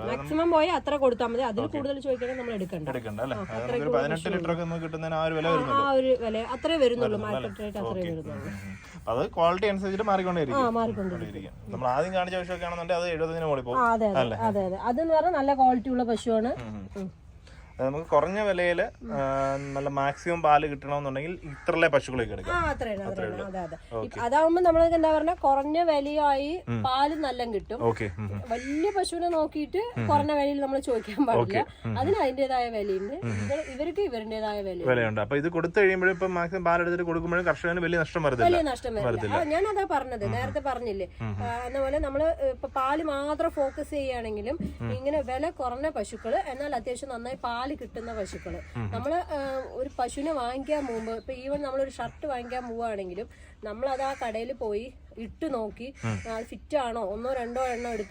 Maximum പോയി അത്ര കൊടുത്താൽ മതി. അതിൽ കൂടുതൽ ചോദിക്കണമെങ്കിൽ നമ്മൾ എടുക്കണ്ട. ആ ഒരു വില അത്രേ വരുന്നുള്ളൂ. മാർക്കറ്റ് റേറ്റ് അത്രേ വരുന്നുള്ളൂ. അത് ക്വാളിറ്റി അനുസരിച്ചിട്ട് മാറിക്കൊണ്ടിരിക്കും. നമ്മൾ ആദ്യം കാണിച്ച പശുവൊക്കെ ആണെന്നുണ്ടെങ്കിൽ അത് 70 മുകളിൽ പോകും. അതെ അതെ അതെ. അതെന്ന് പറഞ്ഞാൽ നല്ല ക്വാളിറ്റി ഉള്ള പശുവാണ്. നമുക്ക് കുറഞ്ഞ വിലയില് നല്ല മാക്സിമം പാല് കിട്ടണമെന്നുണ്ടെങ്കിൽ ഇത്രല്ലേ പശുക്കളൊക്കെ എടുക്കാം. അതാവുമ്പോ നമ്മൾക്ക് എന്താ പറഞ്ഞാൽ കുറഞ്ഞ വിലയായി പാല് നല്ല കിട്ടും. വലിയ പശുവിനെ നോക്കിയിട്ട് കുറഞ്ഞ വിലയിൽ നമ്മൾ ചോദിക്കാൻ പാടില്ല. അതിന് അതിന്റേതായ വിലയുണ്ട്. ഇവർക്ക് ഇവരുടേതായ വിലയുണ്ട്. അപ്പൊ ഇത് കൊടുത്തു കഴിയുമ്പോഴും ഇപ്പൊ മാക്സിമം പാലെടുത്തിട്ട് കൊടുക്കുമ്പോഴും കർഷകന് വലിയ നഷ്ടം വലിയ നഷ്ടം വരില്ല. ഞാൻ അതാ പറഞ്ഞത്, നേരത്തെ പറഞ്ഞില്ലേ. അതുപോലെ നമ്മള് ഇപ്പൊ പാല് മാത്രം ഫോക്കസ് ചെയ്യുകയാണെങ്കിലും ഇങ്ങനെ വില കുറഞ്ഞ പശുക്കള് എന്നാൽ അത്യാവശ്യം നന്നായി പാല് കിട്ടുന്ന പശുക്കള് നമ്മള് ഒരു പശുവിനെ വാങ്ങിക്കാൻ പോകുമ്പോ ഇപ്പൊ ഈവൻ നമ്മളൊരു ഷർട്ട് വാങ്ങിക്കാൻ പോവുകയാണെങ്കിലും നമ്മളത് ആ കടയിൽ പോയി ഇട്ട് നോക്കി ഫിറ്റ് ആണോ, 1 2 എണ്ണം എടുത്ത്